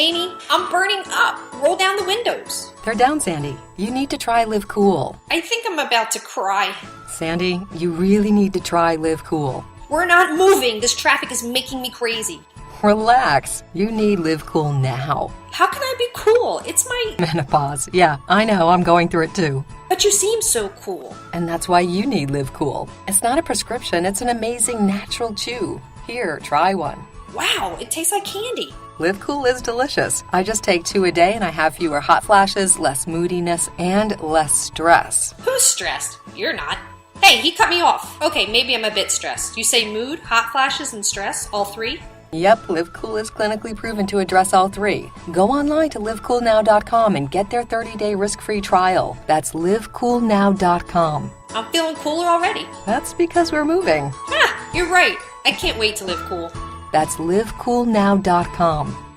Amy, I'm burning up. Roll down the windows. They're down, Sandy. You need to try Live Cool. I think I'm about to cry. Sandy, you really need to try Live Cool. We're not moving. This traffic is making me crazy. Relax. You need Live Cool now. How can I be cool? It's my... Menopause. Yeah, I know. I'm going through it too. But you seem so cool. And that's why you need Live Cool. It's not a prescription. It's an amazing natural chew. Here, try one. Wow, it tastes like candy. Live Cool is delicious. I just take 2 a day and I have fewer hot flashes, less moodiness, and less stress. Who's stressed? You're not. Hey, he cut me off. Okay, maybe I'm a bit stressed. You say mood, hot flashes, and stress, all 3? Yep, Live Cool is clinically proven to address all 3. Go online to livecoolnow.com and get their 30-day risk-free trial. That's livecoolnow.com. I'm feeling cooler already. That's because we're moving. Ah, you're right. I can't wait to live cool. That's livecoolnow.com.